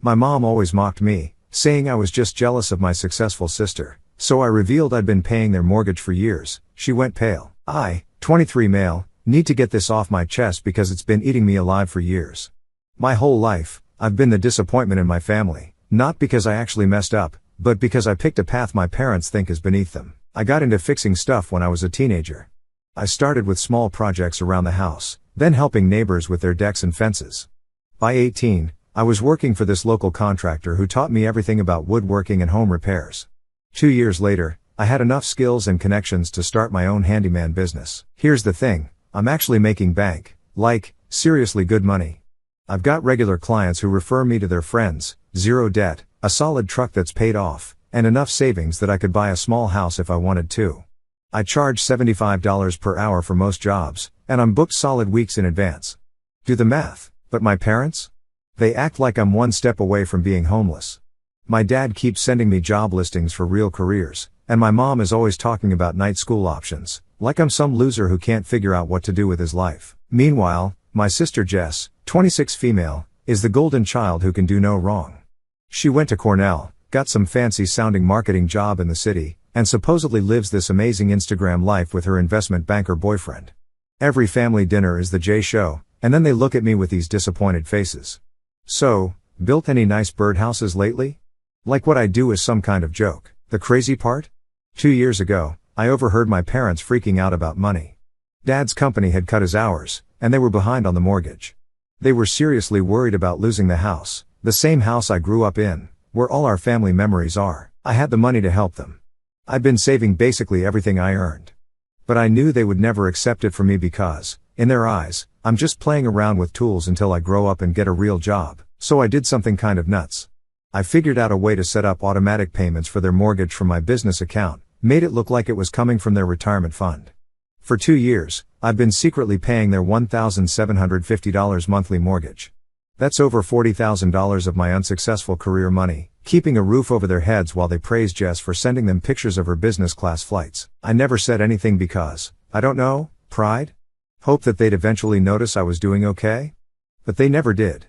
My mom always mocked me, saying I was just jealous of my successful sister, so I revealed I'd been paying their mortgage for years. She went pale. I, 23 male, need to get this off my chest because it's been eating me alive for years. My whole life, I've been the disappointment in my family, not because I actually messed up, but because I picked a path my parents think is beneath them. I got into fixing stuff when I was a teenager. I started with small projects around the house, then helping neighbors with their decks and fences. By 18, I was working for this local contractor who taught me everything about woodworking and home repairs. 2 years later, I had enough skills and connections to start my own handyman business. Here's the thing, I'm actually making bank, like, seriously good money. I've got regular clients who refer me to their friends, zero debt, a solid truck that's paid off, and enough savings that I could buy a small house if I wanted to. I charge $75 per hour for most jobs, and I'm booked solid weeks in advance. Do the math. But my parents? They act like I'm one step away from being homeless. My dad keeps sending me job listings for real careers, and my mom is always talking about night school options, like I'm some loser who can't figure out what to do with his life. Meanwhile, my sister Jess, 26 female, is the golden child who can do no wrong. She went to Cornell, got some fancy sounding marketing job in the city, and supposedly lives this amazing Instagram life with her investment banker boyfriend. Every family dinner is the J show, and then they look at me with these disappointed faces. So, built any nice birdhouses lately? Like what I do is some kind of joke. The crazy part? 2 years ago, I overheard my parents freaking out about money. Dad's company had cut his hours, and they were behind on the mortgage. They were seriously worried about losing the house, the same house I grew up in, where all our family memories are. I had the money to help them. I'd been saving basically everything I earned. But I knew they would never accept it from me because, in their eyes, I'm just playing around with tools until I grow up and get a real job. So I did something kind of nuts. I figured out a way to set up automatic payments for their mortgage from my business account, made it look like it was coming from their retirement fund. For 2 years, I've been secretly paying their $1,750 monthly mortgage. That's over $40,000 of my unsuccessful career money, keeping a roof over their heads while they praise Jess for sending them pictures of her business class flights. I never said anything because, I don't know, pride? Hope that they'd eventually notice I was doing okay? But they never did.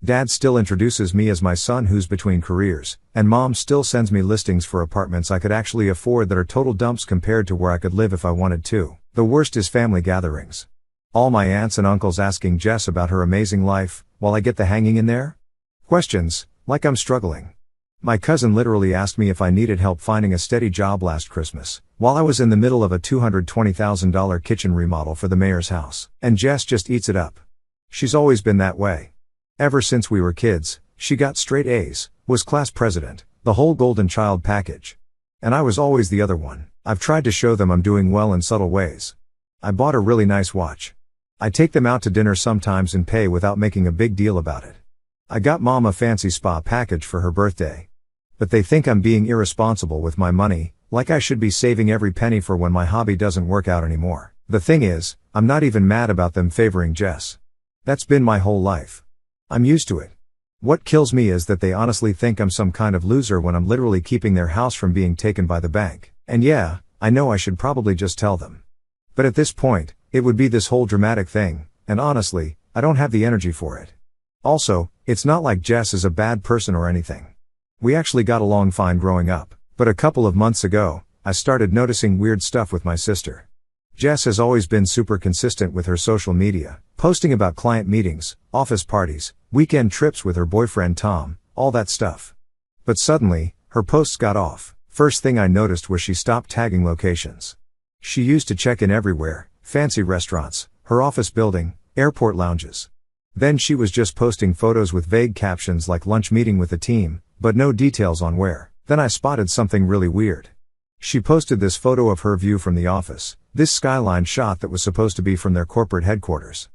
Dad still introduces me as my son who's between careers, and Mom still sends me listings for apartments I could actually afford that are total dumps compared to where I could live if I wanted to. The worst is family gatherings. All my aunts and uncles asking Jess about her amazing life, while I get the hanging in there? Questions, like I'm struggling. My cousin literally asked me if I needed help finding a steady job last Christmas, while I was in the middle of a $220,000 kitchen remodel for the mayor's house. And Jess just eats it up. She's always been that way. Ever since we were kids, she got straight A's, was class president, the whole golden child package. And I was always the other one. I've tried to show them I'm doing well in subtle ways. I bought a really nice watch. I take them out to dinner sometimes and pay without making a big deal about it. I got Mom a fancy spa package for her birthday. But they think I'm being irresponsible with my money, like I should be saving every penny for when my hobby doesn't work out anymore. The thing is, I'm not even mad about them favoring Jess. That's been my whole life. I'm used to it. What kills me is that they honestly think I'm some kind of loser when I'm literally keeping their house from being taken by the bank. And yeah, I know I should probably just tell them. But at this point, it would be this whole dramatic thing, and honestly, I don't have the energy for it. Also, it's not like Jess is a bad person or anything. We actually got along fine growing up, but a couple of months ago, I started noticing weird stuff with my sister. Jess has always been super consistent with her social media, posting about client meetings, office parties, weekend trips with her boyfriend Tom, all that stuff. But suddenly, her posts got off. First thing I noticed was she stopped tagging locations. She used to check in everywhere, fancy restaurants, her office building, airport lounges. Then she was just posting photos with vague captions like lunch meeting with the team, but no details on where. Then I spotted something really weird. She posted this photo of her view from the office, this skyline shot that was supposed to be from their corporate headquarters.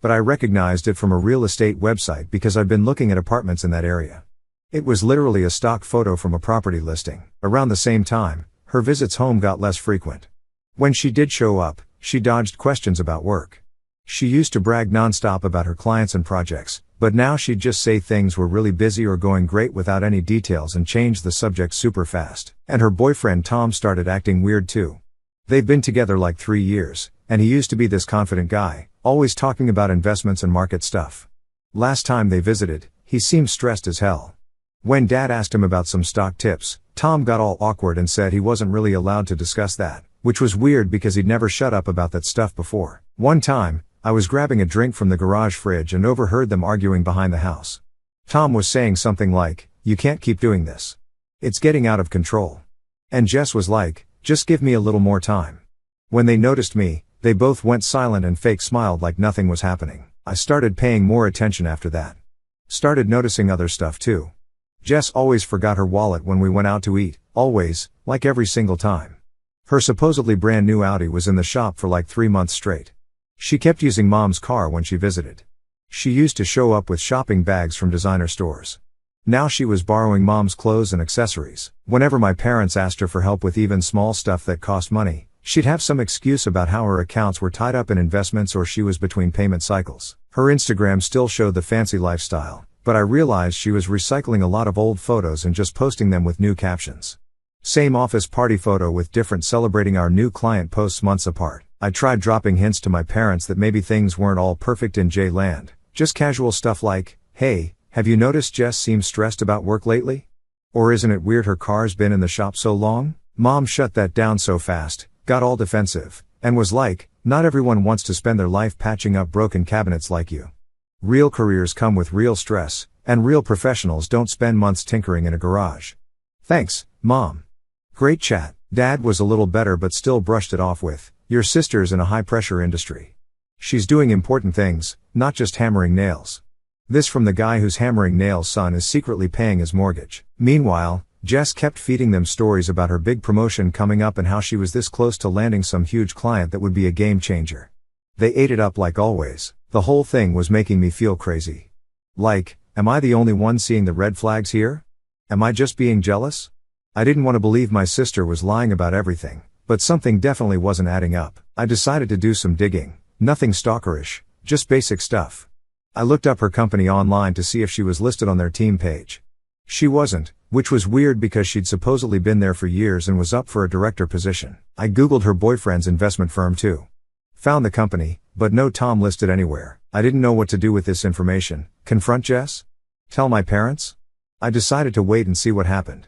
But I recognized it from a real estate website because I'd been looking at apartments in that area. It was literally a stock photo from a property listing. Around the same time, her visits home got less frequent. When she did show up, she dodged questions about work. She used to brag nonstop about her clients and projects, but now she'd just say things were really busy or going great without any details and change the subject super fast. And her boyfriend Tom started acting weird too. They've been together like 3 years, and he used to be this confident guy, always talking about investments and market stuff. Last time they visited, he seemed stressed as hell. When Dad asked him about some stock tips, Tom got all awkward and said he wasn't really allowed to discuss that, which was weird because he'd never shut up about that stuff before. One time, I was grabbing a drink from the garage fridge and overheard them arguing behind the house. Tom was saying something like, "You can't keep doing this. It's getting out of control." And Jess was like, "Just give me a little more time." When they noticed me, they both went silent and fake smiled like nothing was happening. I started paying more attention after that. Started noticing other stuff too. Jess always forgot her wallet when we went out to eat, always, like every single time. Her supposedly brand new Audi was in the shop for like 3 months straight. She kept using Mom's car when she visited. She used to show up with shopping bags from designer stores. Now she was borrowing Mom's clothes and accessories. Whenever my parents asked her for help with even small stuff that cost money, she'd have some excuse about how her accounts were tied up in investments or she was between payment cycles. Her Instagram still showed the fancy lifestyle, but I realized she was recycling a lot of old photos and just posting them with new captions. Same office party photo with different celebrating our new client posts months apart. I tried dropping hints to my parents that maybe things weren't all perfect in J-land, just casual stuff like, "Hey, have you noticed Jess seems stressed about work lately? Or isn't it weird her car's been in the shop so long?" Mom shut that down so fast, got all defensive, and was like, "Not everyone wants to spend their life patching up broken cabinets like you. Real careers come with real stress, and real professionals don't spend months tinkering in a garage." Thanks, Mom. Great chat. Dad was a little better but still brushed it off with, "Your sister's in a high-pressure industry. She's doing important things, not just hammering nails." This from the guy whose hammering nails son is secretly paying his mortgage. Meanwhile, Jess kept feeding them stories about her big promotion coming up and how she was this close to landing some huge client that would be a game changer. They ate it up like always. The whole thing was making me feel crazy. Like, am I the only one seeing the red flags here? Am I just being jealous? I didn't want to believe my sister was lying about everything, but something definitely wasn't adding up. I decided to do some digging. Nothing stalkerish, just basic stuff. I looked up her company online to see if she was listed on their team page. She wasn't, which was weird because she'd supposedly been there for years and was up for a director position. I googled her boyfriend's investment firm too. Found the company, but no Tom listed anywhere. I didn't know what to do with this information. Confront Jess? Tell my parents? I decided to wait and see what happened.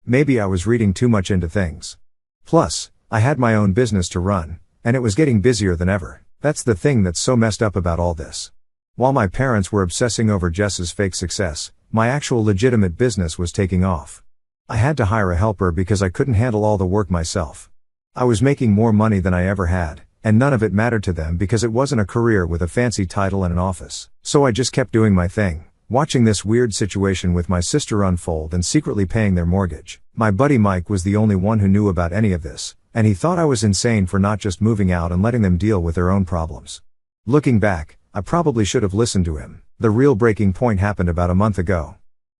Maybe I was reading too much into things. Plus, I had my own business to run, and it was getting busier than ever. That's the thing that's so messed up about all this. While my parents were obsessing over Jess's fake success, my actual legitimate business was taking off. I had to hire a helper because I couldn't handle all the work myself. I was making more money than I ever had, and none of it mattered to them because it wasn't a career with a fancy title and an office. So I just kept doing my thing, watching this weird situation with my sister unfold and secretly paying their mortgage. My buddy Mike was the only one who knew about any of this, and he thought I was insane for not just moving out and letting them deal with their own problems. Looking back, I probably should have listened to him. The real breaking point happened about a month ago.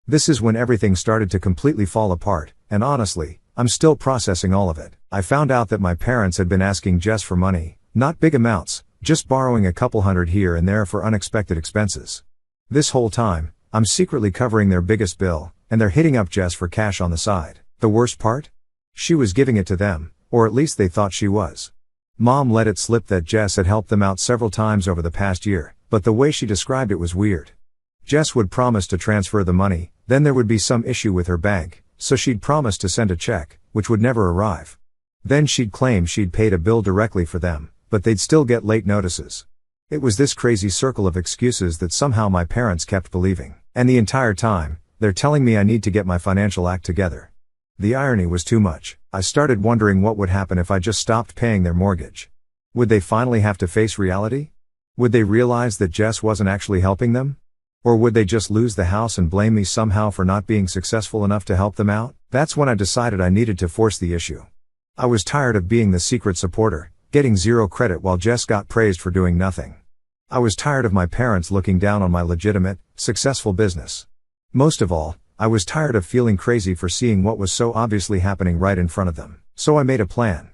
This is when everything started to completely fall apart, and honestly, I'm still processing all of it. I found out that my parents had been asking Jess for money, not big amounts, just borrowing a couple hundred here and there for unexpected expenses. This whole time, I'm secretly covering their biggest bill, and they're hitting up Jess for cash on the side. The worst part? She was giving it to them, or at least they thought she was. Mom let it slip that Jess had helped them out several times over the past year, but the way she described it was weird. Jess would promise to transfer the money, then there would be some issue with her bank, so she'd promise to send a check, which would never arrive. Then she'd claim she'd paid a bill directly for them, but they'd still get late notices. It was this crazy circle of excuses that somehow my parents kept believing. And the entire time, they're telling me I need to get my financial act together. The irony was too much. I started wondering what would happen if I just stopped paying their mortgage. Would they finally have to face reality? Would they realize that Jess wasn't actually helping them? Or would they just lose the house and blame me somehow for not being successful enough to help them out? That's when I decided I needed to force the issue. I was tired of being the secret supporter, getting zero credit while Jess got praised for doing nothing. I was tired of my parents looking down on my legitimate, successful business. Most of all, I was tired of feeling crazy for seeing what was so obviously happening right in front of them. So I made a plan.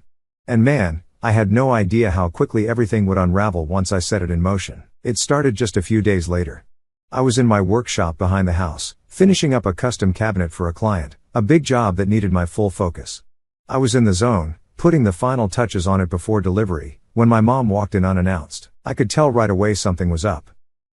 And man, I had no idea how quickly everything would unravel once I set it in motion. It started just a few days later. I was in my workshop behind the house, finishing up a custom cabinet for a client, a big job that needed my full focus. I was in the zone, putting the final touches on it before delivery, when my mom walked in unannounced. I could tell right away something was up.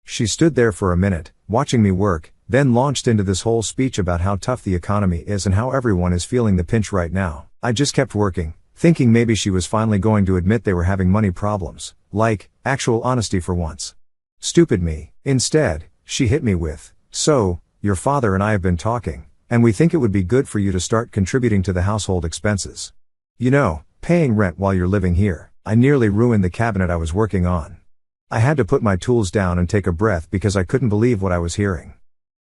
She stood there for a minute, watching me work, then launched into this whole speech about how tough the economy is and how everyone is feeling the pinch right now. I just kept working, thinking maybe she was finally going to admit they were having money problems, like, actual honesty for once. Stupid me. Instead, she hit me with, "So, your father and I have been talking, and we think it would be good for you to start contributing to the household expenses. You know, paying rent while you're living here." I nearly ruined the cabinet I was working on. I had to put my tools down and take a breath because I couldn't believe what I was hearing.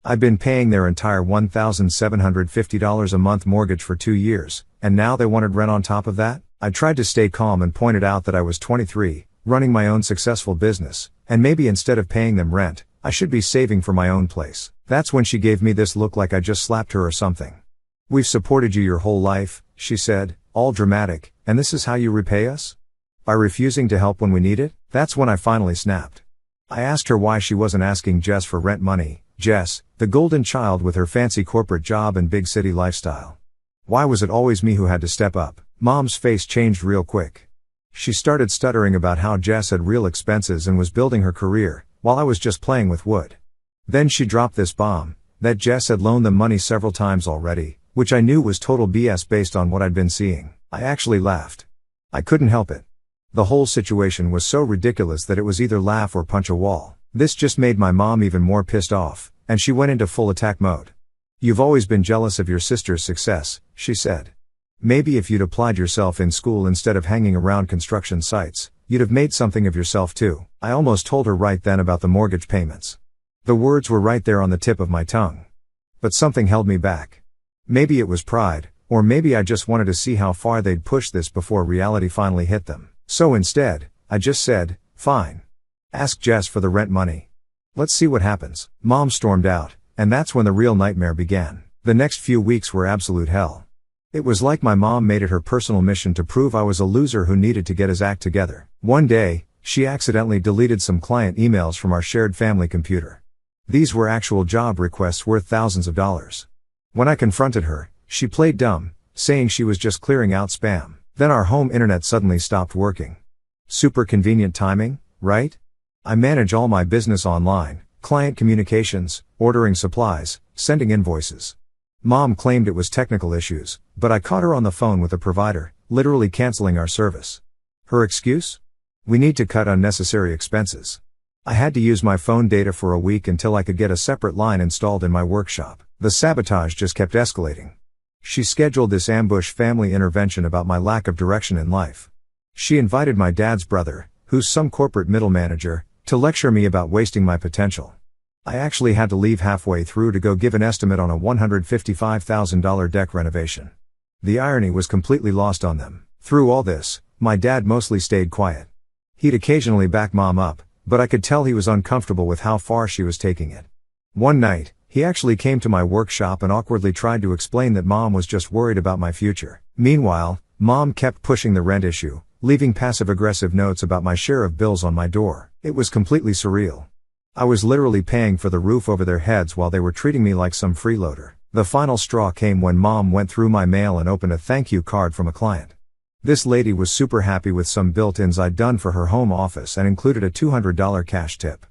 I'd been paying their entire $1,750 a month mortgage for 2 years, and now they wanted rent on top of that? I tried to stay calm and pointed out that I was 23, running my own successful business, and maybe instead of paying them rent, I should be saving for my own place. That's when she gave me this look like I just slapped her or something. "We've supported you your whole life," she said, all dramatic, "and this is how you repay us? By refusing to help when we need it?" That's when I finally snapped. I asked her why she wasn't asking Jess for rent money, Jess, the golden child with her fancy corporate job and big city lifestyle. Why was it always me who had to step up? Mom's face changed real quick. She started stuttering about how Jess had real expenses and was building her career, while I was just playing with wood. Then she dropped this bomb, that Jess had loaned them money several times already, which I knew was total BS based on what I'd been seeing. I actually laughed. I couldn't help it. The whole situation was so ridiculous that it was either laugh or punch a wall. This just made my mom even more pissed off, and she went into full attack mode. "You've always been jealous of your sister's success," she said. "Maybe if you'd applied yourself in school instead of hanging around construction sites, you'd have made something of yourself too." I almost told her right then about the mortgage payments. The words were right there on the tip of my tongue. But something held me back. Maybe it was pride, or maybe I just wanted to see how far they'd push this before reality finally hit them. So instead, I just said, "Fine. Ask Jess for the rent money. Let's see what happens." Mom stormed out, and that's when the real nightmare began. The next few weeks were absolute hell. It was like my mom made it her personal mission to prove I was a loser who needed to get his act together. One day, she accidentally deleted some client emails from our shared family computer. These were actual job requests worth thousands of dollars. When I confronted her, she played dumb, saying she was just clearing out spam. Then our home internet suddenly stopped working. Super convenient timing, right? I manage all my business online, client communications, ordering supplies, sending invoices. Mom claimed it was technical issues, but I caught her on the phone with the provider, literally canceling our service. Her excuse? "We need to cut unnecessary expenses." I had to use my phone data for a week until I could get a separate line installed in my workshop. The sabotage just kept escalating. She scheduled this ambush family intervention about my lack of direction in life. She invited my dad's brother, who's some corporate middle manager, to lecture me about wasting my potential. I actually had to leave halfway through to go give an estimate on a $155,000 deck renovation. The irony was completely lost on them. Through all this, my dad mostly stayed quiet. He'd occasionally back Mom up, but I could tell he was uncomfortable with how far she was taking it. One night, he actually came to my workshop and awkwardly tried to explain that Mom was just worried about my future. Meanwhile, Mom kept pushing the rent issue, leaving passive-aggressive notes about my share of bills on my door. It was completely surreal. I was literally paying for the roof over their heads while they were treating me like some freeloader. The final straw came when Mom went through my mail and opened a thank you card from a client. This lady was super happy with some built-ins I'd done for her home office and included a $200 cash tip.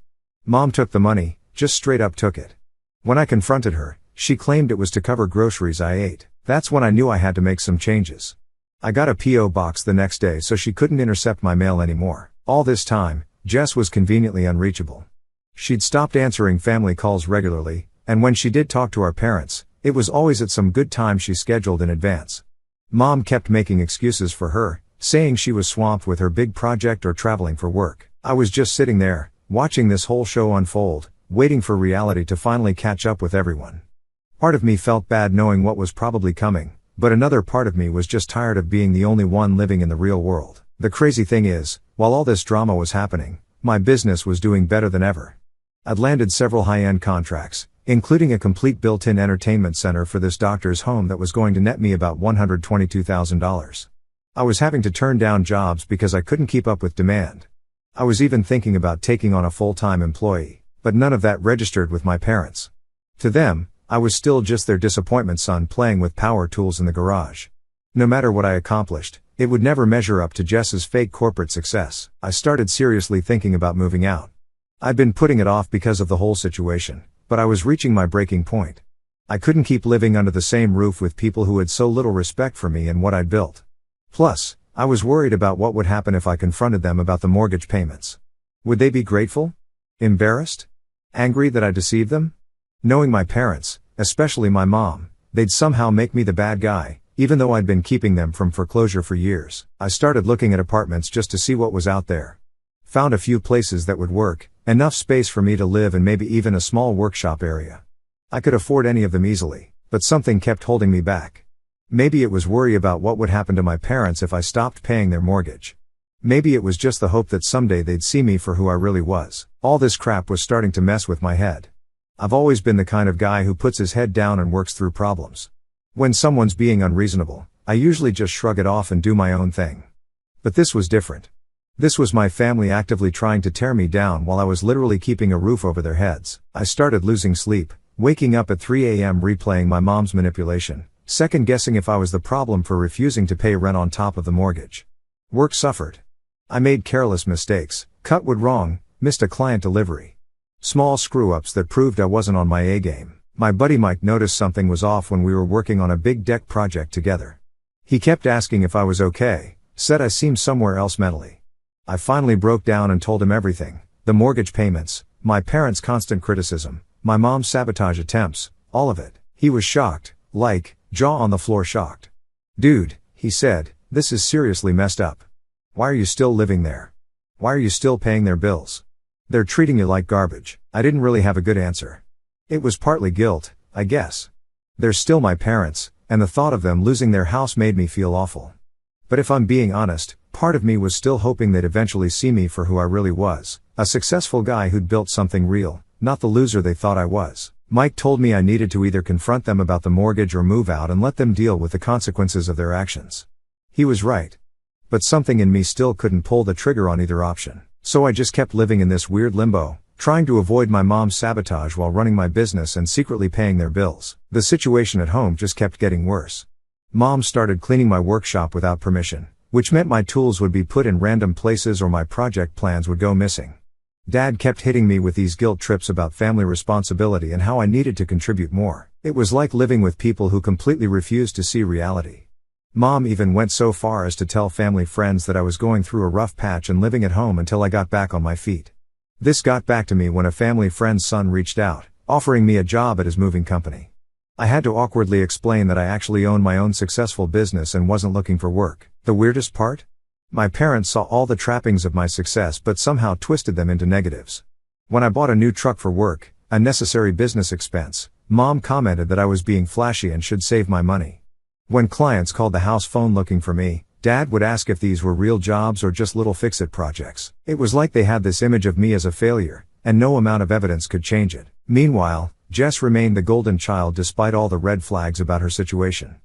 Mom took the money, just straight up took it. When I confronted her, she claimed it was to cover groceries I ate. That's when I knew I had to make some changes. I got a P.O. box the next day so she couldn't intercept my mail anymore. All this time, Jess was conveniently unreachable. She'd stopped answering family calls regularly, and when she did talk to our parents, it was always at some good time she scheduled in advance. Mom kept making excuses for her, saying she was swamped with her big project or traveling for work. I was just sitting there, watching this whole show unfold, waiting for reality to finally catch up with everyone. Part of me felt bad knowing what was probably coming, but another part of me was just tired of being the only one living in the real world. The crazy thing is, while all this drama was happening, my business was doing better than ever. I'd landed several high-end contracts, including a complete built-in entertainment center for this doctor's home that was going to net me about $122,000. I was having to turn down jobs because I couldn't keep up with demand. I was even thinking about taking on a full-time employee, but none of that registered with my parents. To them, I was still just their disappointment son playing with power tools in the garage. No matter what I accomplished, it would never measure up to Jess's fake corporate success. I started seriously thinking about moving out. I'd been putting it off because of the whole situation, but I was reaching my breaking point. I couldn't keep living under the same roof with people who had so little respect for me and what I'd built. Plus, I was worried about what would happen if I confronted them about the mortgage payments. Would they be grateful? Embarrassed? Angry that I deceived them? Knowing my parents, especially my mom, they'd somehow make me the bad guy, even though I'd been keeping them from foreclosure for years. I started looking at apartments just to see what was out there. Found a few places that would work, enough space for me to live and maybe even a small workshop area. I could afford any of them easily, but something kept holding me back. Maybe it was worry about what would happen to my parents if I stopped paying their mortgage. Maybe it was just the hope that someday they'd see me for who I really was. All this crap was starting to mess with my head. I've always been the kind of guy who puts his head down and works through problems. When someone's being unreasonable, I usually just shrug it off and do my own thing. But this was different. This was my family actively trying to tear me down while I was literally keeping a roof over their heads. I started losing sleep, waking up at 3 a.m. replaying my mom's manipulation, second guessing if I was the problem for refusing to pay rent on top of the mortgage. Work suffered. I made careless mistakes, cut wood wrong, missed a client delivery. Small screw-ups that proved I wasn't on my A game. My buddy Mike noticed something was off when we were working on a big deck project together. He kept asking if I was okay, said I seemed somewhere else mentally. I finally broke down and told him everything, the mortgage payments, my parents' constant criticism, my mom's sabotage attempts, all of it. He was shocked, like, jaw on the floor shocked. "Dude," he said, "this is seriously messed up. Why are you still living there? Why are you still paying their bills? They're treating you like garbage." I didn't really have a good answer. It was partly guilt, I guess. They're still my parents, and the thought of them losing their house made me feel awful. But if I'm being honest, part of me was still hoping they'd eventually see me for who I really was, a successful guy who'd built something real, not the loser they thought I was. Mike told me I needed to either confront them about the mortgage or move out and let them deal with the consequences of their actions. He was right. But something in me still couldn't pull the trigger on either option. So I just kept living in this weird limbo, trying to avoid my mom's sabotage while running my business and secretly paying their bills. The situation at home just kept getting worse. Mom started cleaning my workshop without permission, which meant my tools would be put in random places or my project plans would go missing. Dad kept hitting me with these guilt trips about family responsibility and how I needed to contribute more. It was like living with people who completely refused to see reality. Mom even went so far as to tell family friends that I was going through a rough patch and living at home until I got back on my feet. This got back to me when a family friend's son reached out, offering me a job at his moving company. I had to awkwardly explain that I actually owned my own successful business and wasn't looking for work. The weirdest part? My parents saw all the trappings of my success but somehow twisted them into negatives. When I bought a new truck for work, a necessary business expense, Mom commented that I was being flashy and should save my money. When clients called the house phone looking for me, Dad would ask if these were real jobs or just little fix-it projects. It was like they had this image of me as a failure, and no amount of evidence could change it. Meanwhile, Jess remained the golden child despite all the red flags about her situation.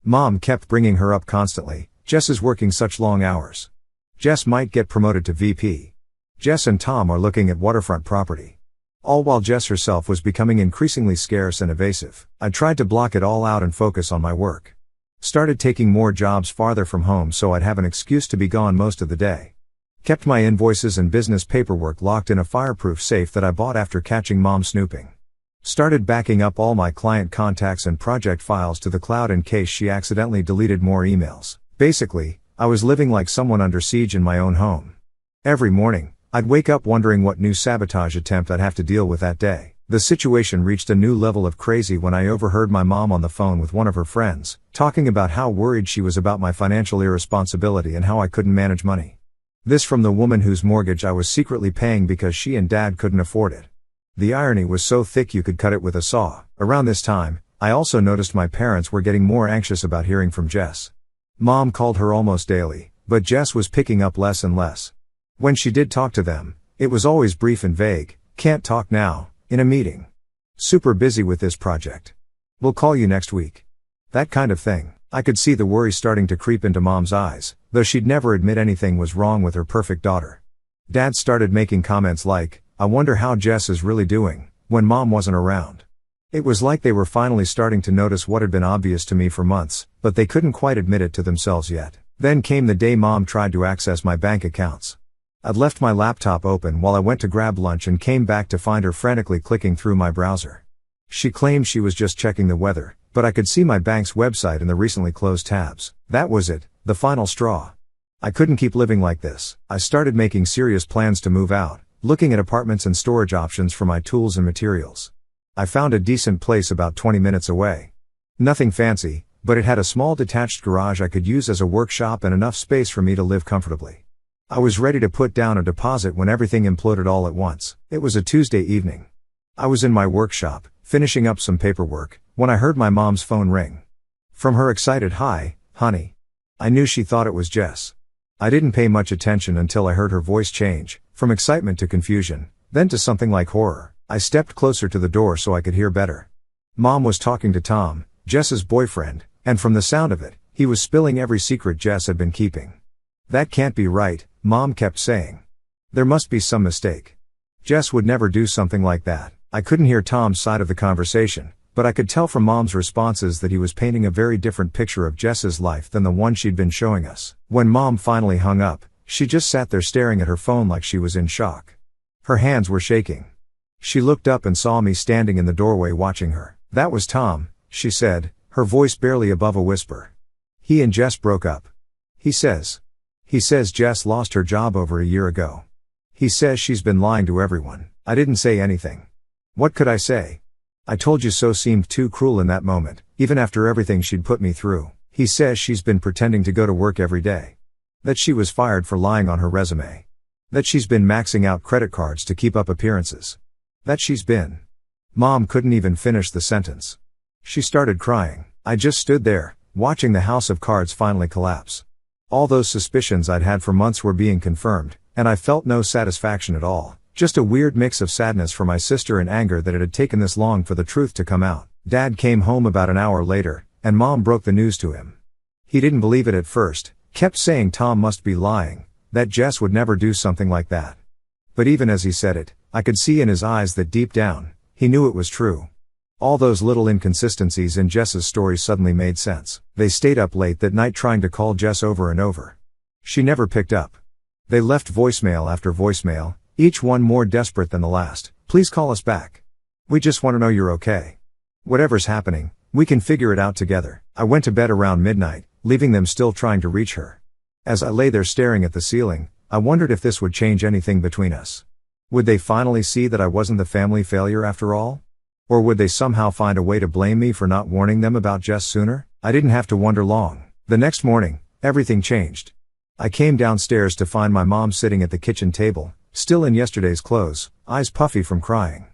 Mom kept bringing her up constantly. Jess is working such long hours. Jess might get promoted to VP. Jess and Tom are looking at waterfront property. All while Jess herself was becoming increasingly scarce and evasive. I tried to block it all out and focus on my work. Started taking more jobs farther from home so I'd have an excuse to be gone most of the day. Kept my invoices and business paperwork locked in a fireproof safe that I bought after catching Mom snooping. Started backing up all my client contacts and project files to the cloud in case she accidentally deleted more emails. Basically, I was living like someone under siege in my own home. Every morning, I'd wake up wondering what new sabotage attempt I'd have to deal with that day. The situation reached a new level of crazy when I overheard my mom on the phone with one of her friends, talking about how worried she was about my financial irresponsibility and how I couldn't manage money. This from the woman whose mortgage I was secretly paying because she and Dad couldn't afford it. The irony was so thick you could cut it with a saw. Around this time, I also noticed my parents were getting more anxious about hearing from Jess. Mom called her almost daily, but Jess was picking up less and less. When she did talk to them, it was always brief and vague. "Can't talk now, in a meeting. Super busy with this project. We'll call you next week." That kind of thing. I could see the worry starting to creep into Mom's eyes, though she'd never admit anything was wrong with her perfect daughter. Dad started making comments like, "I wonder how Jess is really doing," when Mom wasn't around. It was like they were finally starting to notice what had been obvious to me for months, but they couldn't quite admit it to themselves yet. Then came the day Mom tried to access my bank accounts. I'd left my laptop open while I went to grab lunch and came back to find her frantically clicking through my browser. She claimed she was just checking the weather, but I could see my bank's website in the recently closed tabs. That was it, the final straw. I couldn't keep living like this. I started making serious plans to move out, looking at apartments and storage options for my tools and materials. I found a decent place about 20 minutes away. Nothing fancy, but it had a small detached garage I could use as a workshop and enough space for me to live comfortably. I was ready to put down a deposit when everything imploded all at once. It was a Tuesday evening. I was in my workshop, finishing up some paperwork, when I heard my mom's phone ring. From her excited "Hi, honey," I knew she thought it was Jess. I didn't pay much attention until I heard her voice change, from excitement to confusion, then to something like horror. I stepped closer to the door so I could hear better. Mom was talking to Tom, Jess's boyfriend, and from the sound of it, he was spilling every secret Jess had been keeping. "That can't be right," Mom kept saying. "There must be some mistake. Jess would never do something like that." I couldn't hear Tom's side of the conversation, but I could tell from Mom's responses that he was painting a very different picture of Jess's life than the one she'd been showing us. When Mom finally hung up, she just sat there staring at her phone like she was in shock. Her hands were shaking. She looked up and saw me standing in the doorway watching her. "That was Tom," she said, her voice barely above a whisper. "He and Jess broke up. He says Jess lost her job over a year ago. He says she's been lying to everyone." I didn't say anything. What could I say? "I told you so" seemed too cruel in that moment, even after everything she'd put me through. "He says she's been pretending to go to work every day. That she was fired for lying on her resume. That she's been maxing out credit cards to keep up appearances. That she's been..." Mom couldn't even finish the sentence. She started crying. I just stood there, watching the house of cards finally collapse. All those suspicions I'd had for months were being confirmed, and I felt no satisfaction at all. Just a weird mix of sadness for my sister and anger that it had taken this long for the truth to come out. Dad came home about an hour later, and Mom broke the news to him. He didn't believe it at first, kept saying Tom must be lying, that Jess would never do something like that. But even as he said it, I could see in his eyes that deep down, he knew it was true. All those little inconsistencies in Jess's story suddenly made sense. They stayed up late that night trying to call Jess over and over. She never picked up. They left voicemail after voicemail, each one more desperate than the last. "Please call us back. We just want to know you're okay. Whatever's happening, we can figure it out together." I went to bed around midnight, leaving them still trying to reach her. As I lay there staring at the ceiling, I wondered if this would change anything between us. Would they finally see that I wasn't the family failure after all? Or would they somehow find a way to blame me for not warning them about Jess sooner? I didn't have to wonder long. The next morning, everything changed. I came downstairs to find my mom sitting at the kitchen table, still in yesterday's clothes, eyes puffy from crying.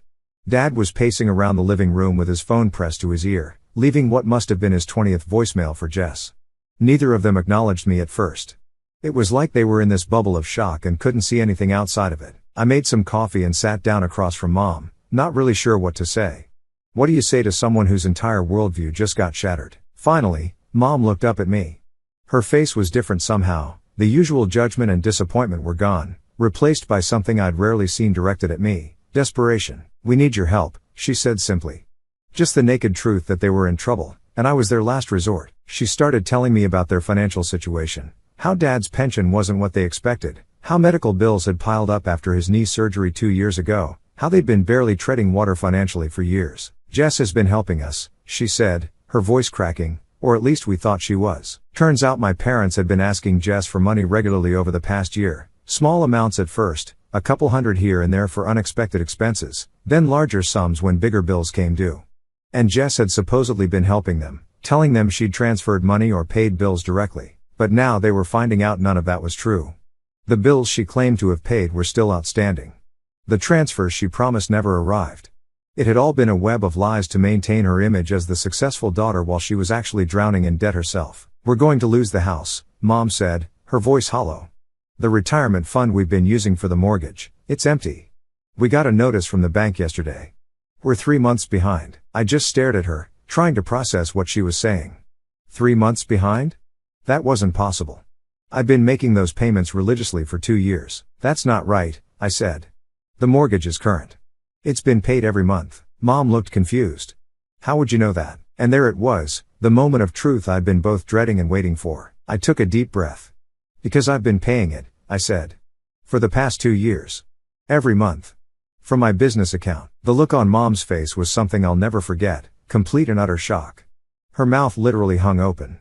Dad was pacing around the living room with his phone pressed to his ear, leaving what must have been his 20th voicemail for Jess. Neither of them acknowledged me at first. It was like they were in this bubble of shock and couldn't see anything outside of it. I made some coffee and sat down across from Mom, not really sure what to say. What do you say to someone whose entire worldview just got shattered? Finally, Mom looked up at me. Her face was different somehow. The usual judgment and disappointment were gone, replaced by something I'd rarely seen directed at me: desperation. "We need your help," she said simply. Just the naked truth that they were in trouble, and I was their last resort. She started telling me about their financial situation, how Dad's pension wasn't what they expected, how medical bills had piled up after his knee surgery 2 years ago, how they'd been barely treading water financially for years. "Jess has been helping us," she said, her voice cracking, "or at least we thought she was. Turns out my parents had been asking Jess for money regularly over the past year. Small amounts at first, a couple hundred here and there for unexpected expenses, then larger sums when bigger bills came due. And Jess had supposedly been helping them, telling them she'd transferred money or paid bills directly. But now they were finding out none of that was true. The bills she claimed to have paid were still outstanding. The transfers she promised never arrived. It had all been a web of lies to maintain her image as the successful daughter while she was actually drowning in debt herself. "We're going to lose the house," Mom said, her voice hollow. "The retirement fund we've been using for the mortgage, it's empty. We got a notice from the bank yesterday. We're 3 months behind." I just stared at her, trying to process what she was saying. 3 months behind? That wasn't possible. I'd been making those payments religiously for 2 years. "That's not right," I said. "The mortgage is current. It's been paid every month." Mom looked confused. "How would you know that?" And there it was, the moment of truth I'd been both dreading and waiting for. I took a deep breath. "Because I've been paying it," I said. For the past 2 years. Every month. From my business account. The look on Mom's face was something I'll never forget, complete and utter shock. Her mouth literally hung open.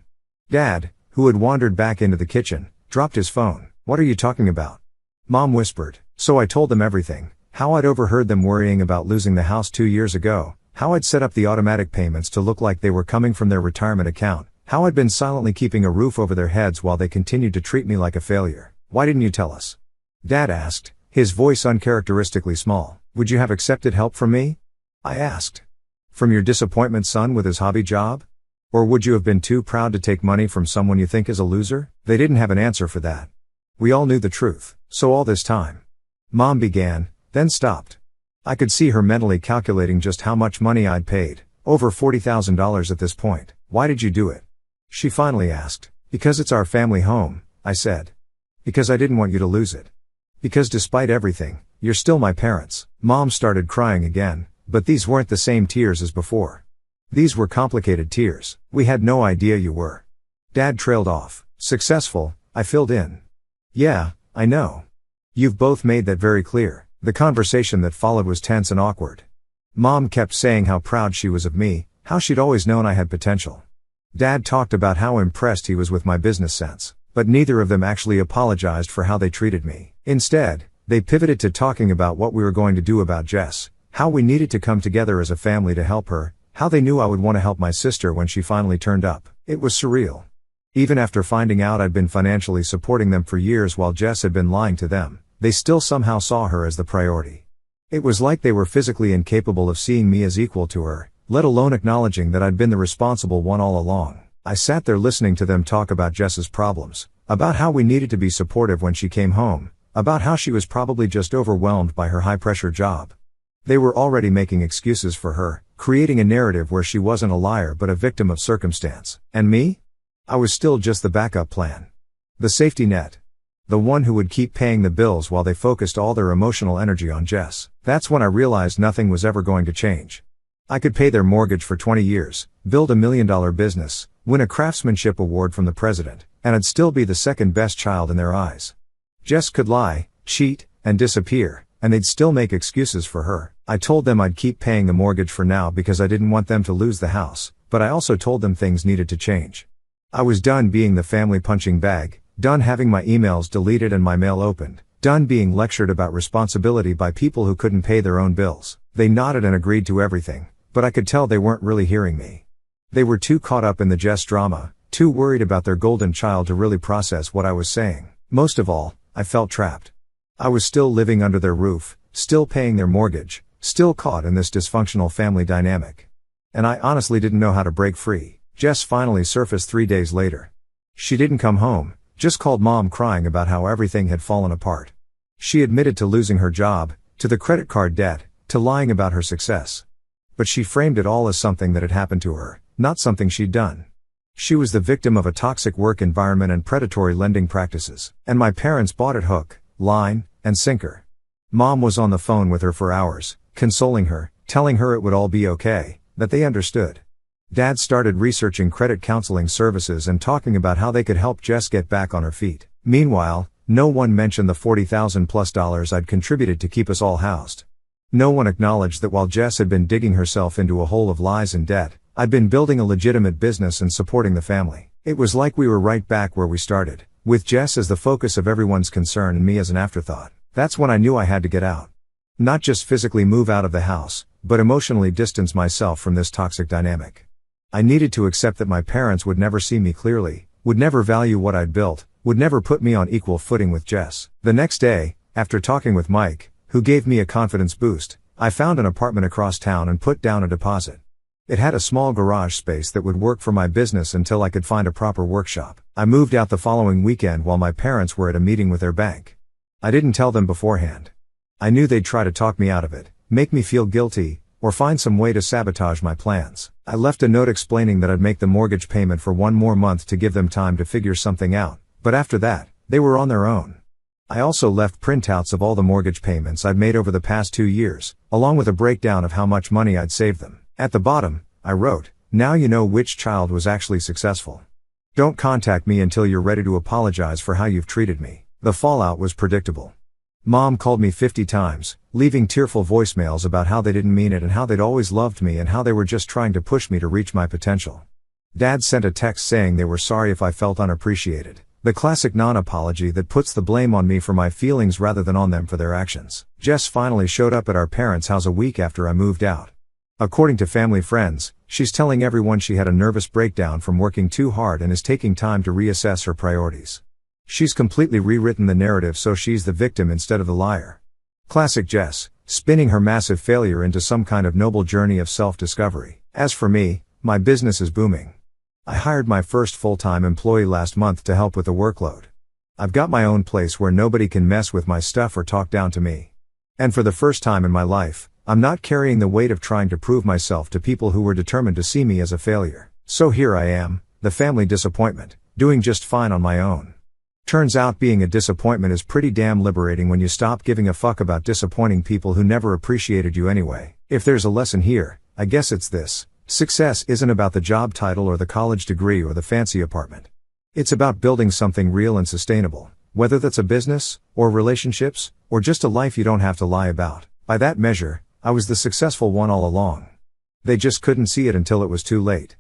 Dad, who had wandered back into the kitchen, dropped his phone. "What are you talking about?" Mom whispered. So I told them everything. How I'd overheard them worrying about losing the house 2 years ago. How I'd set up the automatic payments to look like they were coming from their retirement account. How I'd been silently keeping a roof over their heads while they continued to treat me like a failure. "Why didn't you tell us?" Dad asked, his voice uncharacteristically small. "Would you have accepted help from me?" I asked. "From your disappointment son with his hobby job? Or would you have been too proud to take money from someone you think is a loser?" They didn't have an answer for that. We all knew the truth. So all this time. Mom began, then stopped. I could see her mentally calculating just how much money I'd paid, over $40,000 at this point. "Why did you do it?" She finally asked. "Because it's our family home," I said. "Because I didn't want you to lose it. Because despite everything, you're still my parents." Mom started crying again, but these weren't the same tears as before. These were complicated tears. "We had no idea you were." Dad trailed off. "Successful," I filled in. "Yeah, I know. You've both made that very clear." The conversation that followed was tense and awkward. Mom kept saying how proud she was of me, how she'd always known I had potential. Dad talked about how impressed he was with my business sense, but neither of them actually apologized for how they treated me. Instead, they pivoted to talking about what we were going to do about Jess, how we needed to come together as a family to help her, how they knew I would want to help my sister when she finally turned up. It was surreal. Even after finding out I'd been financially supporting them for years while Jess had been lying to them, they still somehow saw her as the priority. It was like they were physically incapable of seeing me as equal to her, let alone acknowledging that I'd been the responsible one all along. I sat there listening to them talk about Jess's problems, about how we needed to be supportive when she came home, about how she was probably just overwhelmed by her high-pressure job. They were already making excuses for her, creating a narrative where she wasn't a liar but a victim of circumstance. And me? I was still just the backup plan. The safety net. The one who would keep paying the bills while they focused all their emotional energy on Jess. That's when I realized nothing was ever going to change. I could pay their mortgage for 20 years, build $1 million business, win a craftsmanship award from the president, and I'd still be the second best child in their eyes. Jess could lie, cheat, and disappear, and they'd still make excuses for her. I told them I'd keep paying the mortgage for now because I didn't want them to lose the house, but I also told them things needed to change. I was done being the family punching bag, done having my emails deleted and my mail opened, done being lectured about responsibility by people who couldn't pay their own bills. They nodded and agreed to everything, but I could tell they weren't really hearing me. They were too caught up in the Jess drama, too worried about their golden child to really process what I was saying. Most of all, I felt trapped. I was still living under their roof, still paying their mortgage, still caught in this dysfunctional family dynamic. And I honestly didn't know how to break free. Jess finally surfaced 3 days later. She didn't come home, just called Mom crying about how everything had fallen apart. She admitted to losing her job, to the credit card debt, to lying about her success. But she framed it all as something that had happened to her, not something she'd done. She was the victim of a toxic work environment and predatory lending practices. And my parents bought it hook, line, and sinker. Mom was on the phone with her for hours, consoling her, telling her it would all be okay, that they understood. Dad started researching credit counseling services and talking about how they could help Jess get back on her feet. Meanwhile, no one mentioned the $40,000+ I'd contributed to keep us all housed. No one acknowledged that while Jess had been digging herself into a hole of lies and debt, I'd been building a legitimate business and supporting the family. It was like we were right back where we started, with Jess as the focus of everyone's concern and me as an afterthought. That's when I knew I had to get out. Not just physically move out of the house, but emotionally distance myself from this toxic dynamic. I needed to accept that my parents would never see me clearly, would never value what I'd built, would never put me on equal footing with Jess. The next day, after talking with Mike, who gave me a confidence boost, I found an apartment across town and put down a deposit. It had a small garage space that would work for my business until I could find a proper workshop. I moved out the following weekend while my parents were at a meeting with their bank. I didn't tell them beforehand. I knew they'd try to talk me out of it, make me feel guilty, or find some way to sabotage my plans. I left a note explaining that I'd make the mortgage payment for 1 more month to give them time to figure something out, but after that, they were on their own. I also left printouts of all the mortgage payments I'd made over the past 2 years, along with a breakdown of how much money I'd saved them. At the bottom, I wrote, "Now you know which child was actually successful. Don't contact me until you're ready to apologize for how you've treated me." The fallout was predictable. Mom called me 50 times, leaving tearful voicemails about how they didn't mean it and how they'd always loved me and how they were just trying to push me to reach my potential. Dad sent a text saying they were sorry if I felt unappreciated. The classic non-apology that puts the blame on me for my feelings rather than on them for their actions. Jess finally showed up at our parents' house a week after I moved out. According to family friends, she's telling everyone she had a nervous breakdown from working too hard and is taking time to reassess her priorities. She's completely rewritten the narrative so she's the victim instead of the liar. Classic Jess, spinning her massive failure into some kind of noble journey of self-discovery. As for me, my business is booming. I hired my first full-time employee last month to help with the workload. I've got my own place where nobody can mess with my stuff or talk down to me. And for the first time in my life, I'm not carrying the weight of trying to prove myself to people who were determined to see me as a failure. So here I am, the family disappointment, doing just fine on my own. Turns out being a disappointment is pretty damn liberating when you stop giving a fuck about disappointing people who never appreciated you anyway. If there's a lesson here, I guess it's this: success isn't about the job title or the college degree or the fancy apartment. It's about building something real and sustainable, whether that's a business, or relationships, or just a life you don't have to lie about. By that measure, I was the successful one all along. They just couldn't see it until it was too late.